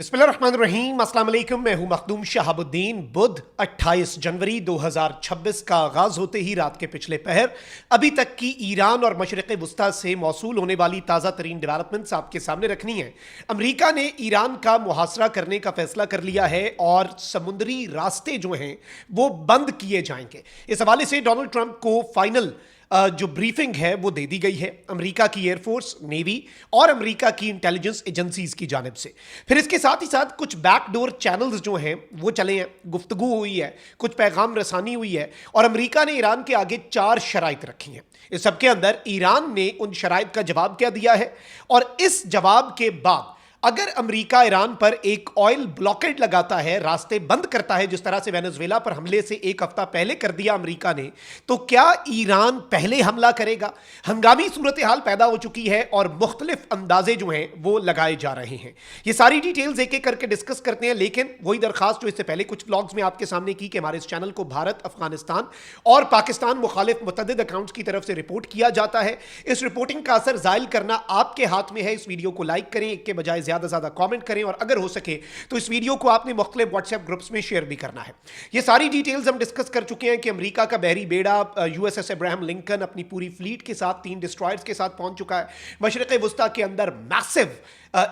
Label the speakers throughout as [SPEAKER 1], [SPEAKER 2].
[SPEAKER 1] बिस्मिल्लाहिर्रहमानिर्रहीम, अस्सलाम वालेकुम। मैं हूं मखदूम शहाबुद्दीन। बुध 28 जनवरी 2026 का आगाज होते ही रात के पिछले पहर अभी तक की ईरान और मशरिक़ वुस्ता से मौसूल होने वाली ताज़ा तरीन डेवलपमेंट्स आपके सामने रखनी है। अमरीका ने ईरान का मुहासरा करने का फैसला कर लिया है और समुद्री रास्ते जो हैं वो बंद किए जाएंगे। इस हवाले से डोनाल्ड ट्रंप को फाइनल जो ब्रीफिंग है वो दे दी गई है अमेरिका की एयरफोर्स, नेवी और अमेरिका की इंटेलिजेंस एजेंसीज की जानिब से। फिर इसके साथ ही साथ कुछ बैकडोर चैनल्स जो हैं वो चले हैं, गुफ्तगू हुई है, कुछ पैगाम रसानी हुई है और अमेरिका ने ईरान के आगे 4 शराइत रखी हैं। इस सबके अंदर ईरान ने उन शराइत का जवाब क्या दिया है और इस जवाब के बाद अगर अमेरिका ईरान पर एक ऑयल ब्लॉकेड लगाता है, रास्ते बंद करता है, जिस तरह से वेनेजुएला पर हमले से एक हफ्ता पहले कर दिया अमेरिका ने, तो क्या ईरान पहले हमला करेगा? हंगामी सूरत हाल पैदा हो चुकी है और मुख्तलिफ अंदाजे जो हैं वो लगाए जा रहे हैं। ये सारी डिटेल्स एक एक करके डिस्कस करते हैं, लेकिन वही दरखास्त जो इससे पहले कुछ व्लॉग्स में आपके सामने की कि हमारे इस चैनल को भारत, अफगानिस्तान और पाकिस्तान मुखालिफ मुतअद्दिद अकाउंट्स की तरफ से रिपोर्ट किया जाता है। इस रिपोर्टिंग का असर जाहिल करना आपके हाथ में है। इस वीडियो को लाइक करें, एक के बजाय ज्यादा कमेंट करें और अगर हो सके तो इस वीडियो को आपने मुख्तलिफ व्हाट्सएप ग्रुप्स में शेयर भी करना है। ये सारी डिटेल्स हम डिस्कस कर चुके हैं कि अमेरिका का बहरी बेड़ा यूएसएस अब्राहम लिंकन अपनी पूरी फ्लीट के साथ 3 डिस्ट्रॉयर्स के साथ पहुंच चुका है। मशरिक़ वुस्ता के अंदर मैसिव,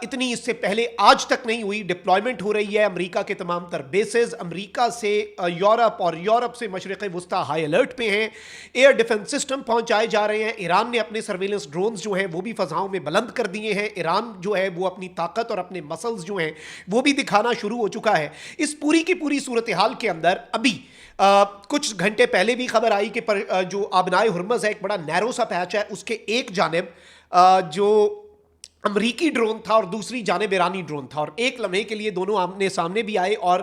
[SPEAKER 1] इतनी इससे पहले आज तक नहीं हुई डिप्लॉयमेंट हो रही है। अमेरिका के तमाम तर बेसेस अमेरिका से यूरोप और यूरोप से मशरिक़ वुस्ता हाई अलर्ट पे हैं। एयर डिफेंस सिस्टम पहुंचाए जा रहे हैं। ईरान ने अपने सर्वेलेंस ड्रोन्स जो हैं वो भी फजाओं में बुलंद कर दिए हैं। ईरान जो है वो अपनी ताकत और अपने मसल्स जो हैं वो भी दिखाना शुरू हो चुका है। इस पूरी की पूरी सूरत हाल के अंदर अभी कुछ घंटे पहले भी खबर आई कि जो आबनाए हुर्मज़ है, एक बड़ा नैरो सा पैच है, उसके एक जानिब जो अमरीकी ड्रोन था और दूसरी जानिब ईरानी ड्रोन था और एक लम्हे के लिए दोनों आमने सामने भी आए और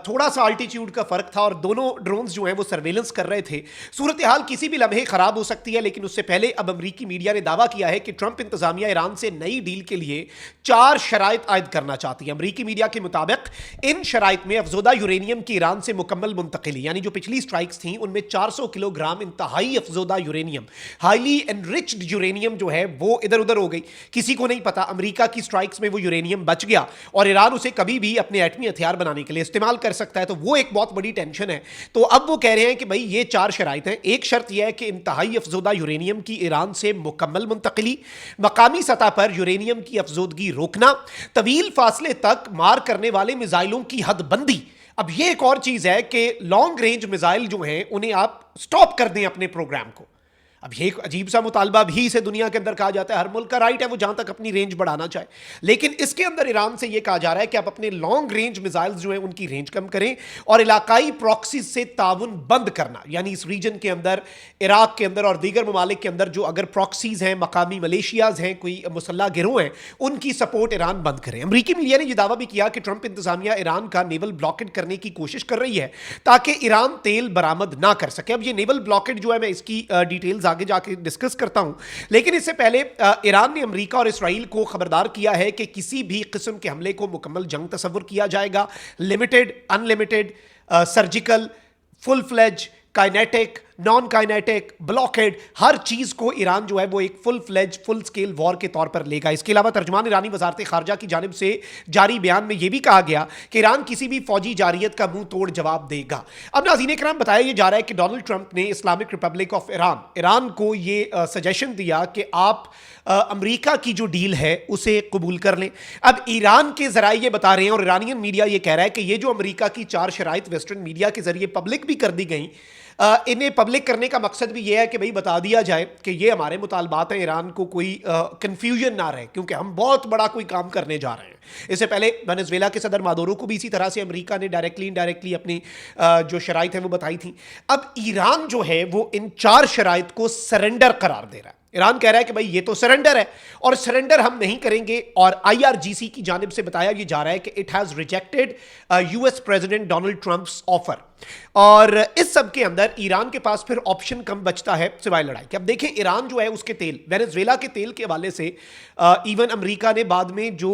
[SPEAKER 1] थोड़ा सा अल्टीट्यूड का फर्क था और दोनों ड्रोन्स जो हैं वो सर्वेलेंस कर रहे थे। सूरत हाल किसी भी लम्हे खराब हो सकती है, लेकिन उससे पहले अब अमरीकी मीडिया ने दावा किया है कि ट्रंप इंतजामिया ईरान से नई डील के लिए 4 शराइत आयद करना चाहती है। अमरीकी मीडिया के मुताबिक इन शराइत में अफजोदा यूरेनियम की ईरान से मुकम्मल मुंतकिली, यानी जो पिछली स्ट्राइक्स थी उनमें 400 किलोग्राम इंतहाई अफजोदा यूरेनियम, हाईली एनरिच्ड यूरेनियम जो है वो इधर उधर हो गई। किसी को नहीं पता, अमेरिका की स्ट्राइक्स में वो यूरेनियम बच गया और ईरान उसे कभी भी अपने एटमी हथियार बनाने के लिए इस्तेमाल कर सकता है। तो वो एक बहुत बड़ी टेंशन है। तो अब वो कह रहे हैं कि भाई ये 4 शराइत हैं। एक शर्त यह है कि इंतहाई अफजोदा यूरेनियम की ईरान से मुकम्मल मुंतकिली, मकामी सतह पर यूरेनियम की अफजोदगी रोकना, तवील फासले तक मार करने वाले मिसाइलों की हदबंदी। अब ये एक और चीज है कि लॉन्ग रेंज मिसाइल जो हैं उन्हें आप स्टॉप कर दें अपने प्रोग्राम को। अब ये एक अजीब सा मुतालबा भी से दुनिया के अंदर कहा जाता है। हर मुल्क का राइट है वो जहां तक अपनी रेंज बढ़ाना चाहे, लेकिन इसके अंदर ईरान से ये कहा जा रहा है कि आप अपने लॉन्ग रेंज मिसाइल्स जो हैं उनकी रेंज कम करें और इलाकाई प्रॉक्सीज से ताउन बंद करना, यानी इस रीजन के अंदर, इराक के अंदर और दीगर ममालिक के अंदर जो अगर प्रॉक्सीज हैं, मकामी मलेशियाज हैं, कोई मुसल्ला गिरोह हैं, उनकी सपोर्ट ईरान बंद करें। अमरीकी मीडिया ने यह दावा भी किया कि ट्रंप इंतजामिया ईरान का नेवल ब्लॉकेड करने की कोशिश कर रही है ताकि ईरान तेल बरामद ना कर सके। अब ये नेवल ब्लॉकेड जो है मैं इसकी डिटेल्स आगे जाके डिस्कस करता हूं, लेकिन इससे पहले ईरान ने अमेरिका और इसराइल को खबरदार किया है कि किसी भी किस्म के हमले को मुकम्मल जंग तस्वुर किया जाएगा। Limited, unlimited, surgical, full fledge, kinetic, non kinetic, blockade, हर चीज को ईरान जो है वो एक full fledge, full scale war के तौर पर लेगा। इसके अलावा तर्जुमान ईरानी वजारत खारजा की जानिब से जारी बयान में यह भी कहा गया कि ईरान किसी भी फौजी जारियत का मुंह तोड़ जवाब देगा। अब नाज़रीन इकराम, बताया यह जा रहा है कि डोनाल्ड ट्रंप ने इस्लामिक रिपब्लिक ऑफ ईरान को यह सजेशन दिया कि आप अमेरिका की जो डील है उसे कबूल कर लें। अब ईरान के जराए ये बता रहे हैं और ईरानियन मीडिया ये कह रहा है कि ये जो अमेरिका की 4 शराइत वेस्टर्न मीडिया के जरिए पब्लिक भी कर दी गई, इन्हें पब्लिक करने का मकसद भी यह है कि भाई बता दिया जाए कि ये हमारे मुतालबात हैं, ईरान को कोई कंफ्यूजन ना रहे, क्योंकि हम बहुत बड़ा कोई काम करने जा रहे हैं। इससे पहले वेनेजुएला के सदर मादुरो को भी इसी तरह से अमेरिका ने डायरेक्टली इनडायरेक्टली अपनी जो शराइत है वो बताई थी। अब ईरान जो है वो इन 4 शराइत को सरेंडर करार दे रहा है। ईरान कह रहा है कि भाई ये तो सरेंडर है और सरेंडर हम नहीं करेंगे, और आईआरजीसी की जानिब से बताया ये जा रहा है कि it has rejected US president Donald Trump's offer. और इस सब के अंदर ईरान के पास फिर ऑप्शन कम बचता है सिवाय लड़ाई के। अब देखें, ईरान जो है उसके तेल, वेनेजुएला के तेल के हवाले से इवन अमेरिका ने बाद में जो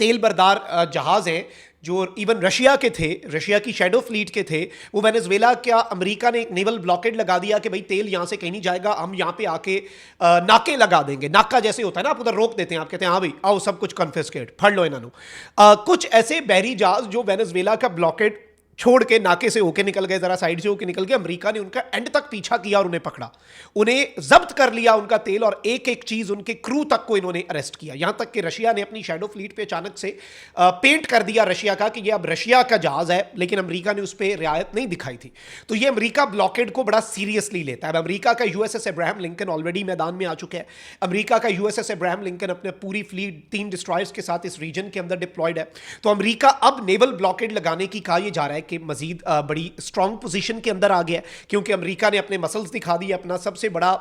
[SPEAKER 1] तेल बरदार जहाज़ हैं जो इवन रशिया के थे, रशिया की शैडो फ्लीट के थे, वो वेनेजुएला क्या अमेरिका ने एक नेवल ब्लॉकेड लगा दिया कि भाई तेल यहाँ से कहीं नहीं जाएगा, हम यहाँ पे आके नाके लगा देंगे। नाका जैसे होता है ना, आप उधर रोक देते हैं, आप कहते हैं हाँ भाई आओ सब कुछ कन्फिस्केट फड़ लो इन्होंने। कुछ ऐसे बहरी जहाज जो वेनेजुएला का ब्लॉकेड छोड़ के नाके से होके निकल गए, जरा साइड से होके निकल गए, अमेरिका ने उनका एंड तक पीछा किया और उन्हें पकड़ा, उन्हें जब्त कर लिया उनका तेल, और एक एक चीज उनके क्रू तक को इन्होंने अरेस्ट किया। यहां तक कि रशिया ने अपनी शैडो फ्लीट पे अचानक से पेंट कर दिया रशिया का कि ये अब रशिया का जहाज है, लेकिन अमेरिका ने उस पर रियायत नहीं दिखाई थी। तो ये अमेरिका ब्लॉकेड को बड़ा सीरियसली लेता है। अब अमेरिका का यूएसएस अब्राहम लिंकन ऑलरेडी मैदान में आ चुका है। अमेरिका का यूएसएस अब्राहम लिंकन अपने पूरी फ्लीट 3 डिस्ट्रॉयर्स के साथ इस रीजन के अंदर डिप्लॉयड है। तो अमेरिका अब नेवल ब्लॉकेड लगाने की कहा यह जा रहा है कि मजीद बड़ी स्ट्रांग पोजीशन के अंदर आ गया, क्योंकि अमेरिका ने अपने मसल्स दिखा दिए, अपना सबसे बड़ा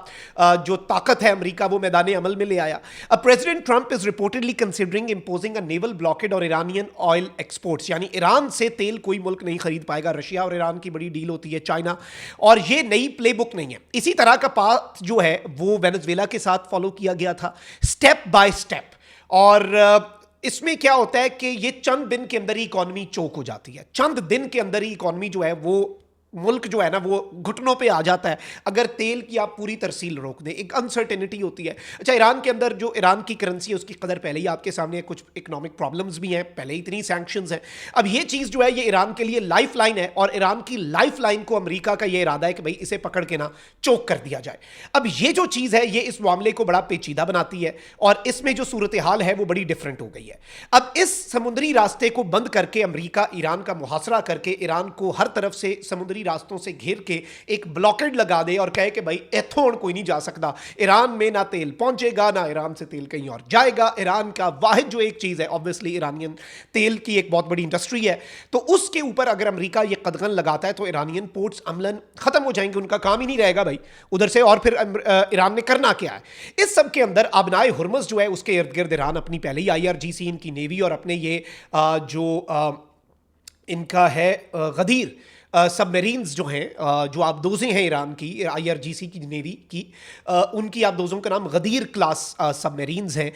[SPEAKER 1] जो ताकत है अमेरिका वो मैदान अमल में ले आया। अब president Trump is reportedly considering imposing a naval blockade और ईरानियन ऑयल एक्सपोर्ट्स, यानी ईरान से तेल कोई मुल्क नहीं खरीद पाएगा। रशिया और ईरान की बड़ी डील होती है, चाइना, और ये नई प्लेबुक नहीं है। इसी तरह का पाथ जो है वो वेनेजुएला के साथ फॉलो किया गया था, स्टेप बाय स्टेप। और इसमें क्या होता है कि ये चंद दिन के अंदर ही इकॉनमी चोक हो जाती है, चंद दिन के अंदर ही इकॉनमी जो है वो मुल्क जो है ना वो घुटनों पे आ जाता है अगर तेल की आप पूरी तरसील रोक दें। एक अनसर्टेनिटी होती है। अच्छा, ईरान के अंदर जो ईरान की करेंसी है उसकी कदर पहले ही आपके सामने है, कुछ इकोनॉमिक प्रॉब्लम्स भी हैं, पहले ही इतनी सैंक्शंस हैं। अब ये चीज़ जो है ये ईरान के लिए लाइफ लाइन है, और ईरान की लाइफ लाइन को अमेरिका का ये इरादा है कि भाई इसे पकड़ के ना चोक कर दिया जाए। अब ये जो चीज़ है ये इस मामले को बड़ा पेचीदा बनाती है, और इसमें जो सूरत हाल है वो बड़ी डिफरेंट हो गई है। अब इस समुद्री रास्ते को बंद करके अमेरिका ईरान का मुहासरा करके ईरान को हर तरफ से समुद्री रास्तों से घेर के एक ब्लॉकेड लगा दे और कहे कि भाई इथों कोई नहीं जा सकता, ईरान में ना तेल पहुंचेगा ना ईरान से तेल कहीं और जाएगा। ईरान का वाहिद जो एक चीज है, ऑब्वियसली ईरानियन तेल की एक बहुत बड़ी इंडस्ट्री है, तो उसके ऊपर अगर अमेरिका ये कदगन लगाता है तो ईरानियन पोर्ट्स अमलन खत्म हो जाएंगे, उनका काम ही नहीं रहेगा भाई उधर से। और फिर ईरान ने करना क्या है इस सब के अंदर? आबनाए हुर्मुज़ जो है उसके इर्द गिर्द ईरान अपनी पहले ही IRGC इनकी नेवी और अपने ये इनका है गदीर सबमरीन्स जो हैं, जो आबदोज़ें हैं ईरान की IRGC की नेवी की, उनकी आबदोज़ों का नाम गदीर क्लास सबमरीन्स हैं।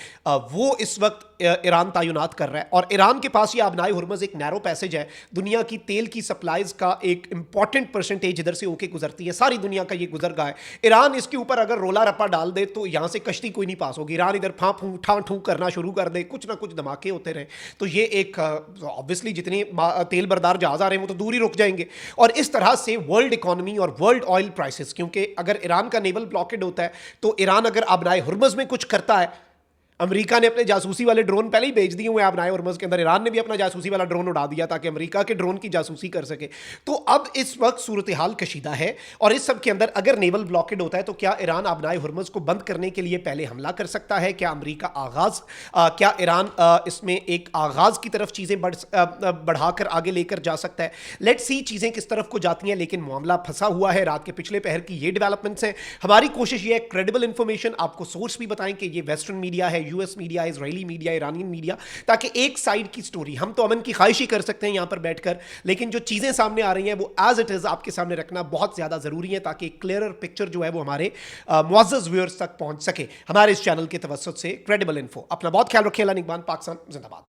[SPEAKER 1] वो इस वक्त ईरान तैनात कर रहा है, और ईरान के पास ये आबनाए हुर्मुज़ एक नैरो पैसेज है। दुनिया की तेल की सप्लाईज का एक इंपॉर्टेंट परसेंटेज इधर से होके गुजरती है, सारी दुनिया का ये गुजर गया है। ईरान इसके ऊपर अगर रोला रप्पा डाल दे तो यहाँ से कश्ती कोई नहीं पास होगी। ईरान इधर फाँ फूँ ठा ठू करना शुरू कर दे, कुछ ना कुछ धमाके होते रहे, तो ये एक ऑब्वियसली जितने तेल बरदार जहाज आ रहे हैं वो तो दूर ही रुक जाएंगे। और इस तरह से वर्ल्ड इकोनॉमी और वर्ल्ड ऑयल प्राइसेस, क्योंकि अगर ईरान का नेवल ब्लॉकेड होता है तो ईरान अगर आबनाए हुर्मुज़ में कुछ करता है, अमेरिका ने अपने जासूसी वाले ड्रोन पहले ही भेज दिए हुए आबनाए हुर्मुज़ के अंदर, ईरान ने भी अपना जासूसी वाला ड्रोन उड़ा दिया ताकि अमेरिका के ड्रोन की जासूसी कर सके। तो अब इस वक्त सूरत हाल कशीदा है, और इस सब के अंदर अगर नेवल ब्लॉकेड होता है तो क्या ईरान आबनाए हुर्मुज़ को बंद करने के लिए पहले हमला कर सकता है? क्या अमेरिका क्या ईरान इसमें एक आगाज़ की तरफ चीज़ें बढ़ाकर आगे लेकर जा सकता है? लेट्स सी चीज़ें किस तरफ को जाती हैं, लेकिन मामला फंसा हुआ है। रात के पिछले पहर की ये डेवलपमेंट्स हैं। हमारी कोशिश ये है क्रेडिबल इंफॉर्मेशन, आपको सोर्स भी बताएं कि ये वेस्टर्न मीडिया है, US media, Israeli media, Iranian media, ताकि एक साइड की स्टोरी, हम तो अमन की ख्वाहिश ही कर सकते हैं यहां पर बैठकर, लेकिन जो चीजें सामने आ रही हैं वो एज इट इज आपके सामने रखना बहुत ज्यादा जरूरी है, ताकि एक क्लियरर पिक्चर जो है वो हमारे मुअज़्ज़ज़ व्यूअर्स तक पहुंच सके हमारे इस चैनल के तवज्जुह से। Credible info. अपना बहुत ख्याल रखिए। अल्लाह निगहबान। पाकिस्तान जिंदाबाद।